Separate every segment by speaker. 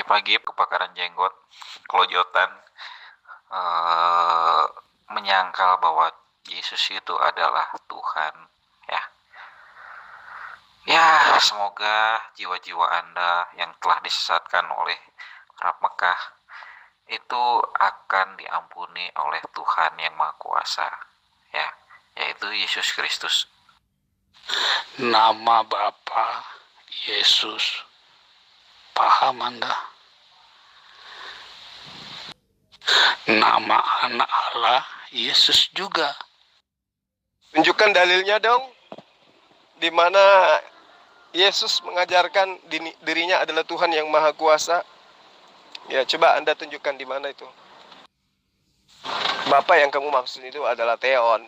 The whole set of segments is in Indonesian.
Speaker 1: pagi-pagi kebakaran jenggot, kelojotan, eh, menyangkal bahwa Yesus itu adalah Tuhan. Ya, ya semoga jiwa-jiwa Anda yang telah disesatkan oleh Arab Mekah itu akan diampuni oleh Tuhan yang Maha Kuasa, ya, yaitu Yesus Kristus.
Speaker 2: Nama Bapa Yesus, paham Anda? Nama anak Allah Yesus juga.
Speaker 3: Tunjukkan dalilnya dong, di mana Yesus mengajarkan dirinya adalah Tuhan yang Maha Kuasa. Ya, coba Anda tunjukkan di mana itu. Bapa yang kamu maksud itu adalah Theon.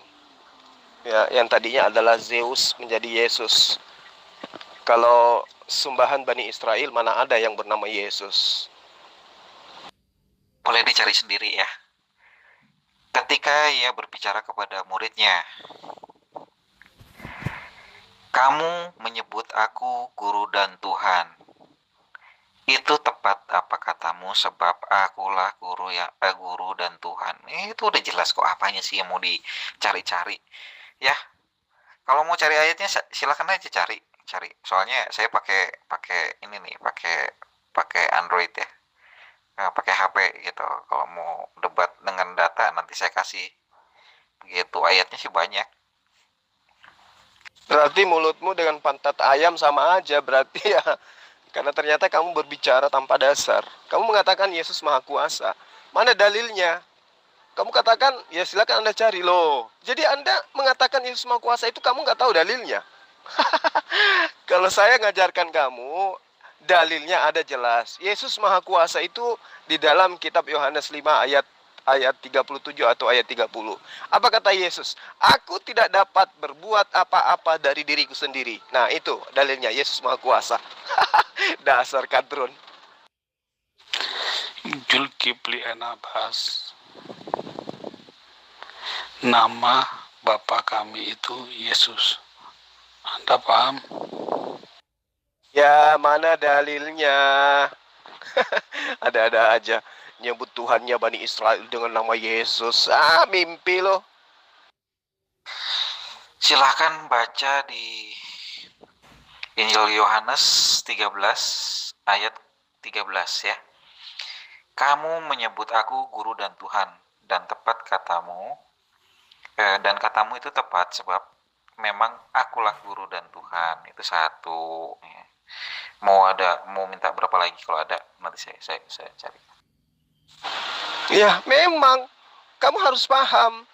Speaker 3: Ya, yang tadinya adalah Zeus menjadi Yesus. Kalau sembahan Bani Israel mana ada yang bernama Yesus?
Speaker 1: Boleh dicari sendiri ya. Ketika ia berbicara kepada muridnya, "Kamu menyebut aku guru dan Tuhan. Itu tepat apa katamu, sebab akulah guru dan Tuhan." Itu udah jelas kok, apanya sih yang mau dicari-cari. Ya, kalau mau cari ayatnya silakan aja cari. Soalnya saya pakai ini nih, pakai Android ya. Pakai HP gitu. Kalau mau debat dengan data nanti saya kasih. Gitu, ayatnya sih banyak.
Speaker 3: Berarti mulutmu dengan pantat ayam sama aja berarti ya. Karena ternyata kamu berbicara tanpa dasar. Kamu mengatakan Yesus Maha Kuasa. Mana dalilnya? Kamu katakan, ya silakan Anda cari loh. Jadi Anda mengatakan Yesus Maha Kuasa itu kamu nggak tahu dalilnya. Kalau saya ngajarkan kamu, dalilnya ada jelas. Yesus Maha Kuasa itu di dalam kitab Yohanes 5 ayat 37 atau ayat 30. Apa kata Yesus? Aku tidak dapat berbuat apa-apa dari diriku sendiri. Nah itu dalilnya Yesus Maha Kuasa. Dasar kadrun.
Speaker 2: Zulkifli Abbas. Nama Bapa kami itu Yesus. Anda paham?
Speaker 3: Ya, mana dalilnya? Ada-ada aja nyebut Tuhannya Bani Israel dengan nama Yesus. Mimpi loh.
Speaker 1: Silahkan baca di Injil Yohanes 13 ayat 13 ya. "Kamu menyebut aku guru dan Tuhan, dan tepat katamu, dan katamu itu tepat sebab memang akulah guru dan Tuhan." Itu satu ya. Mau minta berapa lagi? Kalau ada nanti saya cari.
Speaker 3: Ya, memang kamu harus paham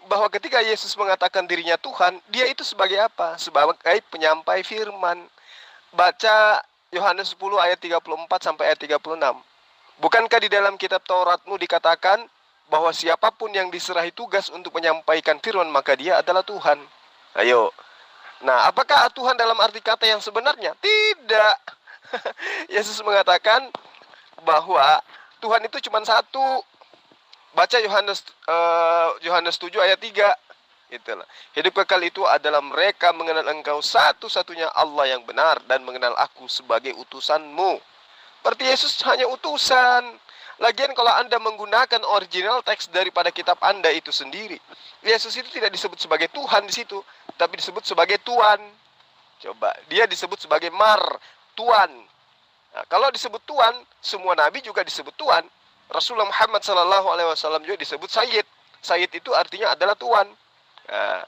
Speaker 3: bahwa ketika Yesus mengatakan dirinya Tuhan, dia itu sebagai apa? Sebagai penyampai firman. Baca Yohanes 10 ayat 34 sampai ayat 36. Bukankah di dalam kitab Tauratmu dikatakan bahwa siapapun yang diserahi tugas untuk menyampaikan firman maka dia adalah Tuhan? Ayo. Nah, apakah Tuhan dalam arti kata yang sebenarnya? Tidak. Yesus mengatakan bahwa Tuhan itu cuma satu. Baca Yohanes 7 ayat 3. Itulah. Hidup kekal itu adalah mereka mengenal Engkau satu-satunya Allah yang benar dan mengenal aku sebagai utusanmu. Berarti Yesus hanya utusan. Lagian kalau Anda menggunakan original teks daripada kitab Anda itu sendiri, Yesus itu tidak disebut sebagai Tuhan di situ, tapi disebut sebagai Tuan. Coba, dia disebut sebagai Tuan. Nah, kalau disebut Tuan, semua nabi juga disebut Tuan. Rasulullah Muhammad SAW juga disebut Sayyid. Sayyid itu artinya adalah Tuan. Nah,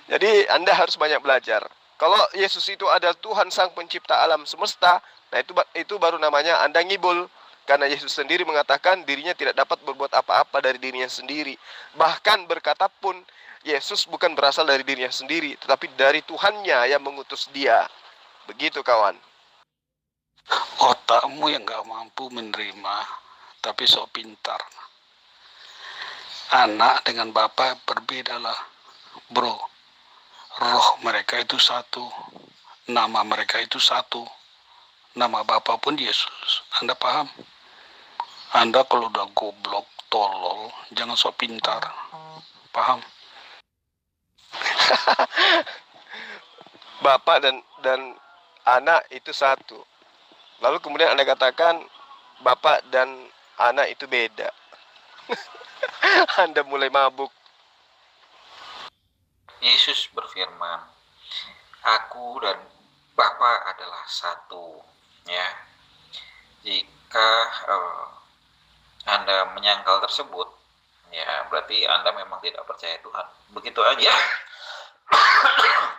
Speaker 3: jadi Anda harus banyak belajar. Kalau Yesus itu adalah Tuhan sang pencipta alam semesta, nah itu baru namanya Anda ngibul. Karena Yesus sendiri mengatakan dirinya tidak dapat berbuat apa-apa dari dirinya sendiri. Bahkan berkata pun, Yesus bukan berasal dari dirinya sendiri, tetapi dari Tuhannya yang mengutus dia. Begitu kawan.
Speaker 2: Otakmu yang gak mampu menerima, tapi sok pintar. Anak dengan Bapa berbedalah, bro. Roh mereka itu satu, nama mereka itu satu, nama Bapa pun Yesus. Anda paham? Anda kalau udah goblok, tolol, jangan sok pintar. Paham?
Speaker 3: Bapak dan anak itu satu. Lalu kemudian Anda katakan Bapak dan anak itu beda. Anda mulai mabuk.
Speaker 1: Yesus berfirman, aku dan Bapa adalah satu. Ya, jika Anda menyangkal tersebut, ya berarti Anda memang tidak percaya Tuhan. Begitu aja.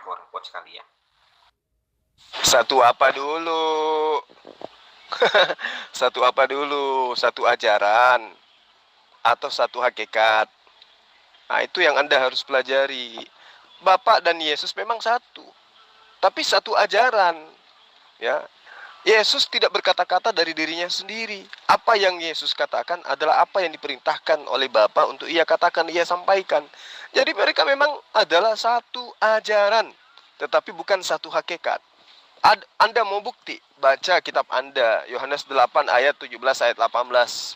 Speaker 1: Repot sekali ya.
Speaker 3: Satu apa dulu? Satu apa dulu? Satu ajaran atau satu hakikat? Nah, itu yang Anda harus pelajari. Bapak dan Yesus memang satu, tapi satu ajaran. Ya, Yesus tidak berkata-kata dari dirinya sendiri. Apa yang Yesus katakan adalah apa yang diperintahkan oleh Bapa untuk ia katakan, ia sampaikan. Jadi mereka memang adalah satu ajaran, tetapi bukan satu hakikat. Anda mau bukti? Baca kitab Anda, Yohanes 8 ayat 17 ayat 18.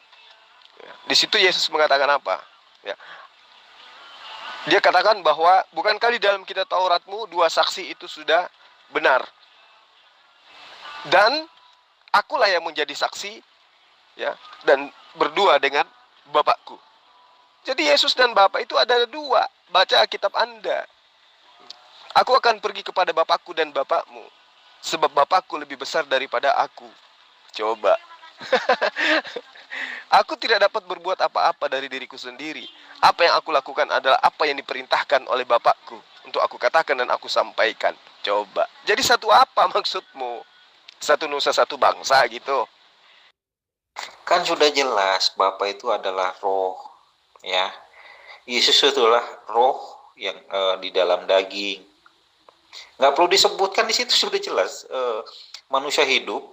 Speaker 3: Di situ Yesus mengatakan apa? Ya. Dia katakan bahwa bukankah di dalam kitab Tauratmu dua saksi itu sudah benar? Dan akulah yang menjadi saksi, ya, dan berdua dengan Bapakku. Jadi Yesus dan Bapa itu ada dua. Baca kitab Anda. Aku akan pergi kepada Bapakku dan Bapakmu, sebab Bapakku lebih besar daripada aku. Coba. Aku tidak dapat berbuat apa-apa dari diriku sendiri. Apa yang aku lakukan adalah apa yang diperintahkan oleh Bapakku untuk aku katakan dan aku sampaikan. Coba. Jadi satu apa maksudmu? Satu nusa, satu bangsa gitu.
Speaker 1: Kan sudah jelas Bapa itu adalah roh, ya. Yesus itulah roh yang di dalam daging. Nggak perlu disebutkan, di situ sudah jelas. Manusia hidup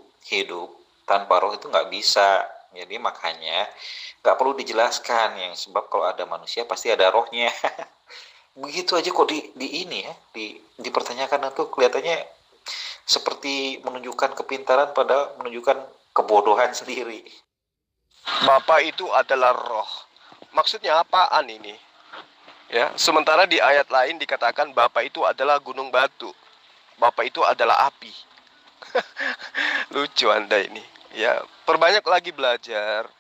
Speaker 1: tanpa roh itu nggak bisa. Jadi makanya nggak perlu dijelaskan, yang sebab kalau ada manusia pasti ada rohnya. Begitu aja kok di ini ya, dipertanyakan, itu kelihatannya seperti menunjukkan kepintaran pada menunjukkan kebodohan sendiri.
Speaker 3: Bapa itu adalah roh. Maksudnya apaan ini? Ya, sementara di ayat lain dikatakan Bapa itu adalah gunung batu. Bapa itu adalah api. Lucu Anda ini. Ya, perbanyak lagi belajar.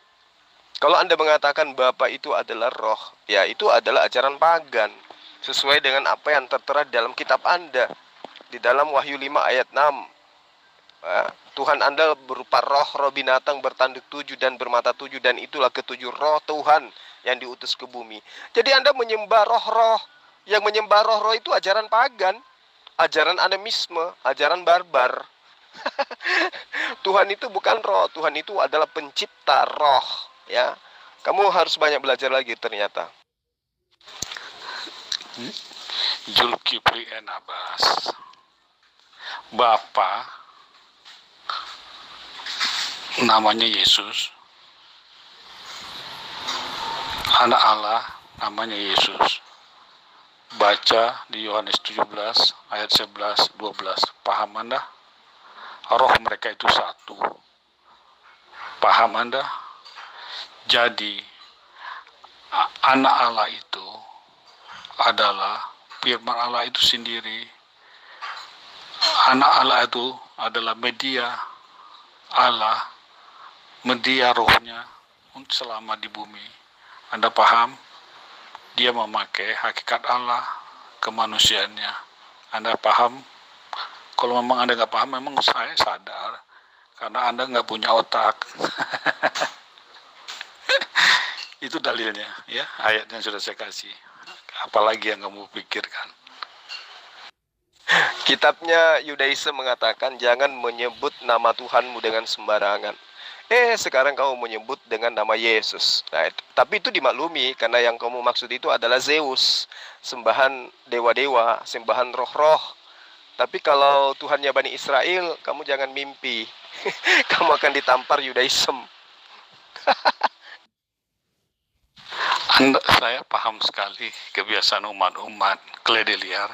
Speaker 3: Kalau Anda mengatakan Bapa itu adalah roh, ya itu adalah ajaran pagan. Sesuai dengan apa yang tertera di dalam kitab Anda. Di dalam Wahyu 5 ayat 6. Tuhan Anda berupa roh binatang bertanduk 7 dan bermata 7, dan itulah ketujuh roh Tuhan yang diutus ke bumi. Jadi Anda menyembah roh-roh. Yang menyembah roh-roh itu ajaran pagan, ajaran animisme, ajaran barbar. Tuhan itu bukan roh, Tuhan itu adalah pencipta roh, ya. Kamu harus banyak belajar lagi ternyata.
Speaker 2: Zulkifli Abbas, Bapa namanya Yesus, anak Allah namanya Yesus. Baca di Yohanes 17 ayat 11 12. Paham Anda? Roh mereka itu satu. Paham Anda? Jadi anak Allah itu adalah firman Allah itu sendiri. Anak Allah itu adalah media Allah, media rohnya selama di bumi. Anda paham? Dia memakai hakikat Allah, kemanusiaannya. Anda paham? Kalau memang Anda nggak paham, memang saya sadar. Karena Anda nggak punya otak. Itu dalilnya, ya, ayatnya sudah saya kasih. Apalagi yang kamu pikirkan?
Speaker 3: Kitabnya Yudaisme mengatakan jangan menyebut nama Tuhanmu dengan sembarangan. Sekarang kamu menyebut dengan nama Yesus. Nah, tapi itu dimaklumi karena yang kamu maksud itu adalah Zeus, sembahan dewa-dewa, sembahan roh-roh. Tapi kalau Tuhannya Bani Israel, kamu jangan mimpi. Kamu akan ditampar Yudaisme.
Speaker 2: Saya paham sekali kebiasaan umat-umat keledai liar.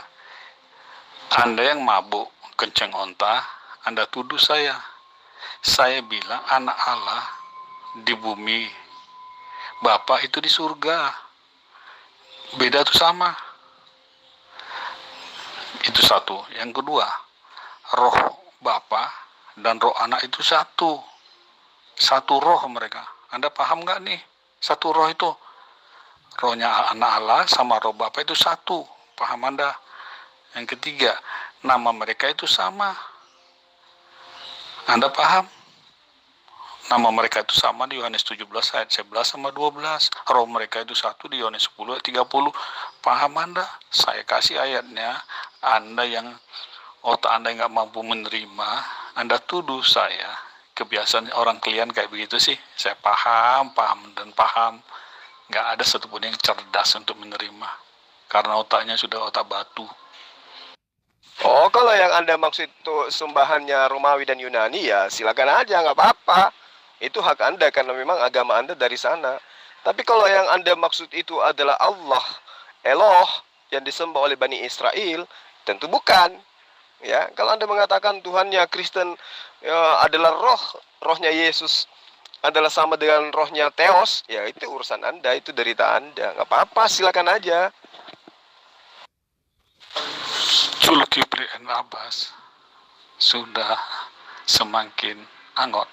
Speaker 2: Anda yang mabuk kenceng onta, Anda tuduh saya. Saya bilang anak Allah di bumi, Bapa itu di surga. Beda itu sama. Itu satu. Yang kedua, roh Bapa dan roh anak itu satu. Satu roh mereka. Anda paham nggak nih? Satu roh itu. Rohnya anak Allah sama roh Bapa itu satu. Paham Anda? Yang ketiga, nama mereka itu sama. Anda paham? Nama mereka itu sama di Yohanes 17 ayat 11 sama 12. Roh mereka itu satu di Yohanes 10 ayat 30. Paham Anda? Saya kasih ayatnya. Anda yang otak Anda nggak mampu menerima, Anda tuduh saya. Kebiasaan orang kalian kayak begitu sih. Saya paham. Nggak ada satupun yang cerdas untuk menerima. Karena otaknya sudah otak batu.
Speaker 3: Oh, kalau yang Anda maksud itu sembahannya Romawi dan Yunani, ya silakan aja, nggak apa-apa. Itu hak Anda karena memang agama Anda dari sana. Tapi kalau yang Anda maksud itu adalah Allah, Eloh, yang disembah oleh Bani Israel, tentu bukan. Ya, kalau Anda mengatakan Tuhannya Kristen adalah rohnya Yesus adalah sama dengan rohnya Theos, ya itu urusan Anda, itu derita Anda. Nggak apa-apa, silakan aja.
Speaker 2: Zulkifli Abbas sudah semakin angot.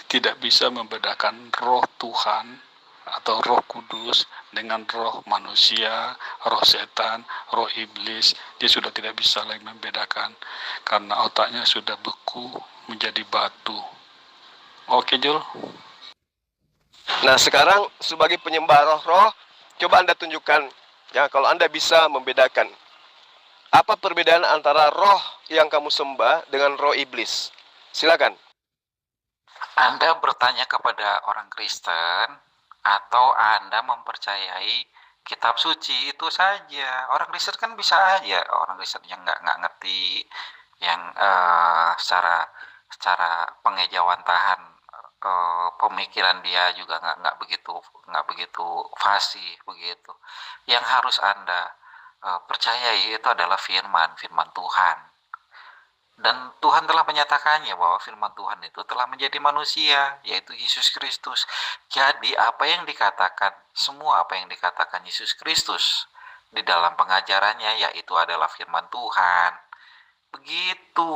Speaker 2: Tidak bisa membedakan roh Tuhan atau roh kudus dengan roh manusia, roh setan, roh iblis. Dia sudah tidak bisa lagi membedakan karena otaknya sudah beku menjadi batu. Oke, Jul?
Speaker 3: Nah, sekarang sebagai penyembah roh-roh, coba Anda tunjukkan, ya, kalau Anda bisa membedakan. Apa perbedaan antara roh yang kamu sembah dengan roh iblis? Silakan.
Speaker 1: Anda bertanya kepada orang Kristen atau Anda mempercayai kitab suci itu saja. Orang Kristen kan bisa aja, orang Kristen yang nggak ngerti, yang secara pengejawantahan pemikiran dia juga nggak begitu fasih begitu. Yang harus Anda percayai itu adalah firman Tuhan. Dan Tuhan telah menyatakannya bahwa firman Tuhan itu telah menjadi manusia, yaitu Yesus Kristus. Jadi semua apa yang dikatakan Yesus Kristus di dalam pengajarannya, yaitu adalah firman Tuhan. Begitu.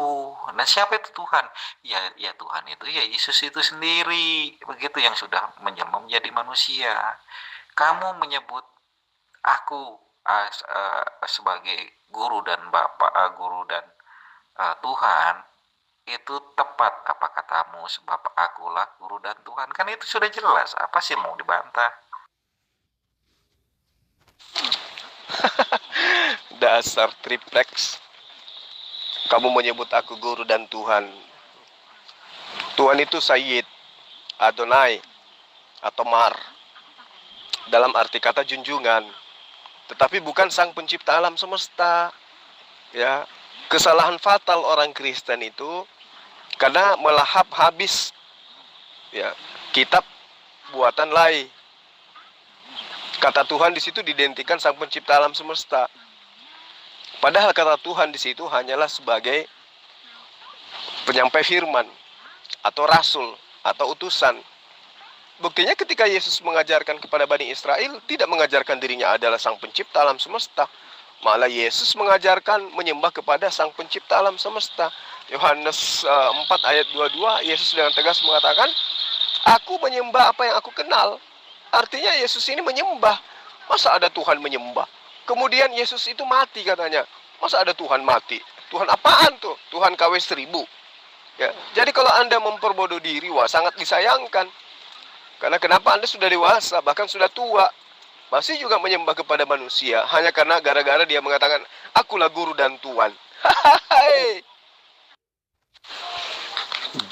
Speaker 1: Nah, siapa itu Tuhan? Ya Tuhan itu ya Yesus itu sendiri. Begitu, yang sudah menjelma menjadi manusia. Kamu menyebut aku sebagai guru dan Tuhan, itu tepat apa katamu, sebab akulah guru dan Tuhan. Kan itu sudah jelas, apa sih mau dibantah?
Speaker 3: Dasar triplex. Kamu menyebut aku guru dan Tuhan. Tuhan itu Sayyid, Adonai, atau Mar, dalam arti kata junjungan. Tetapi bukan sang pencipta alam semesta. Ya, kesalahan fatal orang Kristen itu karena melahap habis, ya, kitab buatan Lai. Kata Tuhan di situ didentikan sang pencipta alam semesta. Padahal kata Tuhan di situ hanyalah sebagai penyampai firman atau rasul atau utusan. Buktinya ketika Yesus mengajarkan kepada Bani Israel, tidak mengajarkan dirinya adalah sang pencipta alam semesta. Malah Yesus mengajarkan menyembah kepada sang pencipta alam semesta. Yohanes 4 ayat 22, Yesus dengan tegas mengatakan, aku menyembah apa yang aku kenal. Artinya Yesus ini menyembah. Masa ada Tuhan menyembah? Kemudian Yesus itu mati katanya. Masa ada Tuhan mati? Tuhan apaan tuh? Tuhan KW 1000. Ya, jadi kalau Anda memperbodoh diri, wah sangat disayangkan. Karena kenapa Anda sudah dewasa, bahkan sudah tua, masih juga menyembah kepada manusia, hanya karena gara-gara dia mengatakan, akulah guru dan Tuhan.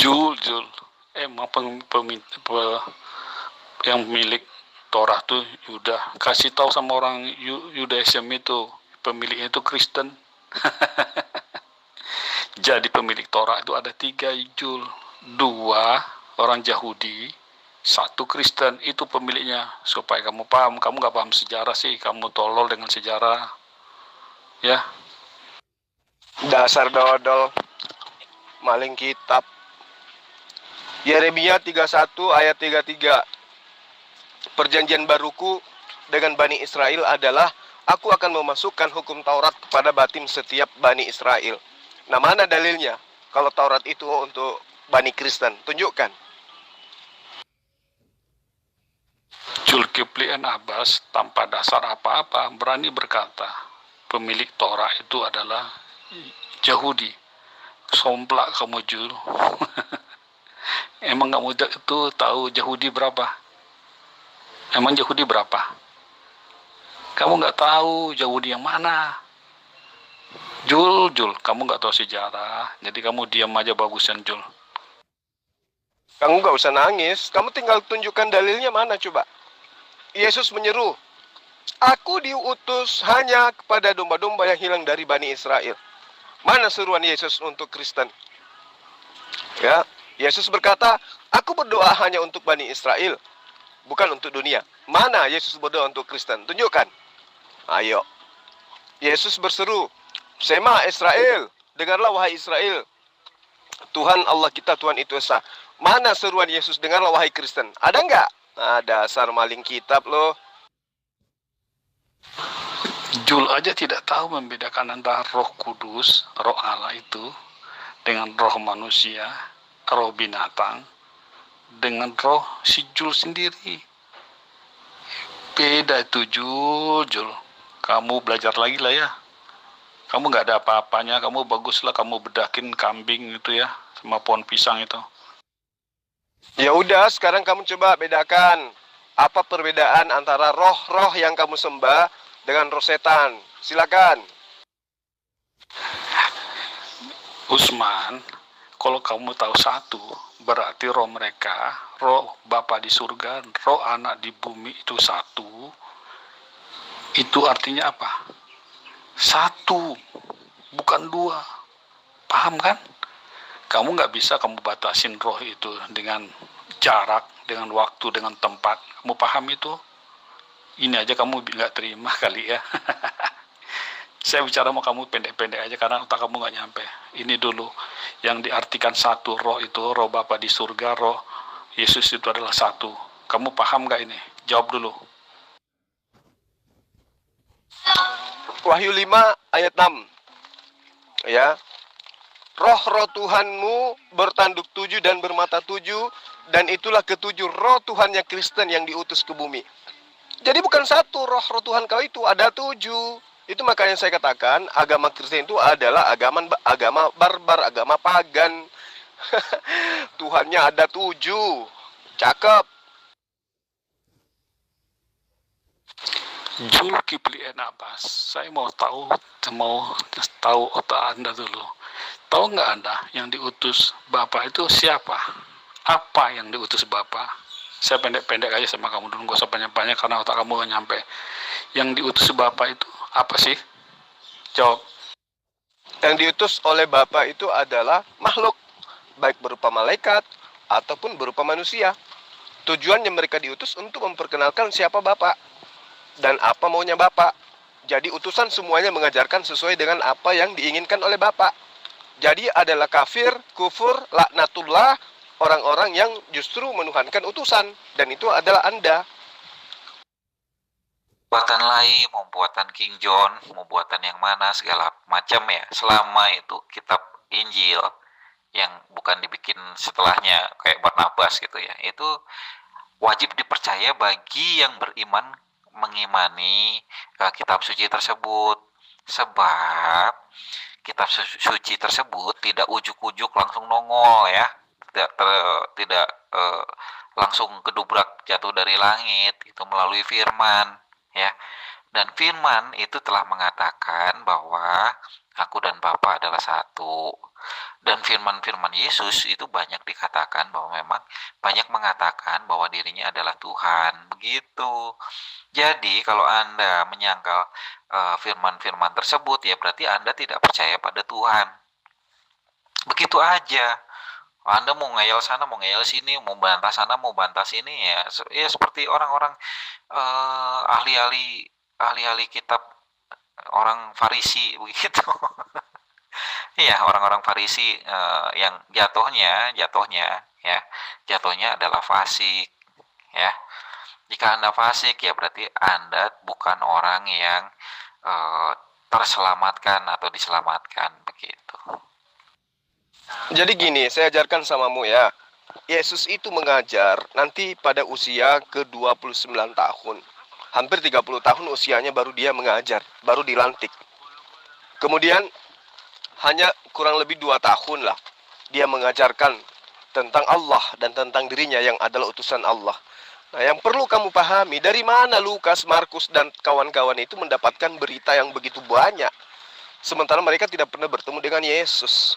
Speaker 2: Jul, emang yang milik Torah tuh Yuda. Kasih tahu sama orang Yudaism itu, pemiliknya itu Kristen. Jadi pemilik Torah itu ada 3, Jul. 2 orang Yahudi, 1 Kristen, itu pemiliknya. Supaya kamu paham, kamu gak paham sejarah sih, kamu tolol dengan sejarah. Ya.
Speaker 3: Dasar dodol, maling kitab. Yeremia 31 ayat 33. Perjanjian baruku dengan Bani Israel adalah, aku akan memasukkan hukum Taurat kepada batin setiap Bani Israel. Nah, mana dalilnya? Kalau Taurat itu untuk Bani Kristen, tunjukkan.
Speaker 2: Zulkifli Abbas tanpa dasar apa-apa berani berkata pemilik Torah itu adalah Yahudi. Somplak kamu Jul. Emang kamu itu tahu Yahudi berapa? Emang Yahudi berapa? Kamu nggak tahu Yahudi yang mana? Jul, kamu nggak tahu sejarah, jadi kamu diam aja bagusan Jul.
Speaker 3: Kamu nggak usah nangis, kamu tinggal tunjukkan dalilnya mana coba. Yesus menyeru, aku diutus hanya kepada domba-domba yang hilang dari Bani Israel. Mana seruan Yesus untuk Kristen? Ya, Yesus berkata, aku berdoa hanya untuk Bani Israel, bukan untuk dunia. Mana Yesus berdoa untuk Kristen? Tunjukkan. Ayo. Yesus berseru, Sema Israel, dengarlah wahai Israel. Tuhan Allah kita, Tuhan itu Esa. Mana seruan Yesus, dengarlah wahai Kristen? Ada nggak? Nah, dasar maling kitab loh.
Speaker 2: Jul aja tidak tahu membedakan antara roh kudus, roh Allah itu, dengan roh manusia, roh binatang, dengan roh si Jul sendiri. Beda itu Jul. Kamu belajar lagi lah ya. Kamu nggak ada apa-apanya, kamu baguslah kamu bedakin kambing itu ya, sama pohon pisang itu.
Speaker 3: Ya udah, sekarang kamu coba bedakan apa perbedaan antara roh-roh yang kamu sembah dengan roh setan. Silakan.
Speaker 2: Usman, kalau kamu tahu satu, berarti roh mereka, roh Bapa di surga, roh anak di bumi itu satu. Itu artinya apa? Satu, bukan dua. Paham kan? Kamu nggak bisa kamu batasin roh itu dengan jarak, dengan waktu, dengan tempat. Kamu paham itu? Ini aja kamu nggak terima kali ya. Saya bicara mau kamu pendek-pendek aja karena otak kamu nggak nyampe. Ini dulu yang diartikan satu roh itu, roh Bapa di surga, roh Yesus itu adalah satu. Kamu paham nggak ini? Jawab dulu.
Speaker 3: Wahyu 5 ayat 6. Ya. Roh-roh Tuhanmu bertanduk 7 dan bermata 7, dan itulah ketujuh roh Tuhannya Kristen yang diutus ke bumi. Jadi bukan satu roh Tuhan kau itu, ada 7. Itu makanya saya katakan agama Kristen itu adalah agama barbar, agama pagan. Tuhannya ada 7. Cakep.
Speaker 2: Zulkifli Abbas, saya mau tahu otak Anda dulu. Tahu nggak Anda yang diutus Bapak itu siapa? Apa yang diutus Bapak? Saya pendek-pendek aja sama kamu dulu, gak usah banyak-banyak karena otak kamu gak nyampe. Yang diutus Bapak itu apa sih? Jawab.
Speaker 3: Yang diutus oleh Bapa itu adalah makhluk, baik berupa malaikat ataupun berupa manusia. Tujuannya mereka diutus untuk memperkenalkan siapa Bapa dan apa maunya Bapa. Jadi utusan semuanya mengajarkan sesuai dengan apa yang diinginkan oleh Bapa. Jadi adalah kafir, kufur, laknatullah, orang-orang yang justru menuhankan utusan, dan itu adalah Anda.
Speaker 1: Buatan lain, mau buatan King John, mau buatan yang mana, segala macam ya. Selama itu kitab Injil yang bukan dibikin setelahnya kayak Barnabas gitu ya, itu wajib dipercaya bagi yang beriman mengimani kitab suci tersebut. Sebab kitab suci tersebut tidak ujuk-ujuk langsung nongol ya, tidak langsung kedubrak jatuh dari langit, itu melalui firman ya. Dan firman itu telah mengatakan bahwa aku dan Bapa adalah satu. Dan firman-firman Yesus itu banyak dikatakan bahwa memang banyak mengatakan bahwa dirinya adalah Tuhan. Begitu. Jadi kalau Anda menyangkal firman-firman tersebut, ya berarti Anda tidak percaya pada Tuhan. Begitu aja. Anda mau ngeyel sana, mau ngeyel sini, mau bantah sana, mau bantah sini, ya seperti orang-orang ahli-ahli kitab, orang Farisi begitu. Iya, orang-orang Farisi yang jatuhnya adalah fasik ya. Jika Anda fasik, ya berarti Anda bukan orang yang terselamatkan atau diselamatkan begitu.
Speaker 3: Jadi gini, saya ajarkan samamu ya. Yesus itu mengajar nanti pada usia ke-29 tahun. Hampir 30 tahun usianya baru dia mengajar, baru dilantik. Kemudian hanya kurang lebih 2 tahun lah dia mengajarkan tentang Allah dan tentang dirinya yang adalah utusan Allah. Nah, yang perlu kamu pahami, dari mana Lukas, Markus, dan kawan-kawan itu mendapatkan berita yang begitu banyak, sementara mereka tidak pernah bertemu dengan Yesus.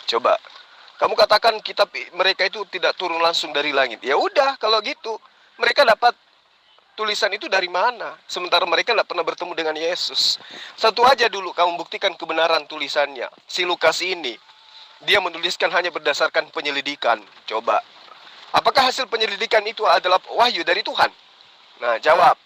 Speaker 3: Coba, kamu katakan kitab mereka itu tidak turun langsung dari langit. Ya udah, kalau gitu, mereka dapat tulisan itu dari mana? Sementara mereka tidak pernah bertemu dengan Yesus. Satu aja dulu kamu buktikan kebenaran tulisannya. Si Lukas ini, dia menuliskan hanya berdasarkan penyelidikan. Coba, apakah hasil penyelidikan itu adalah wahyu dari Tuhan? Nah, jawab.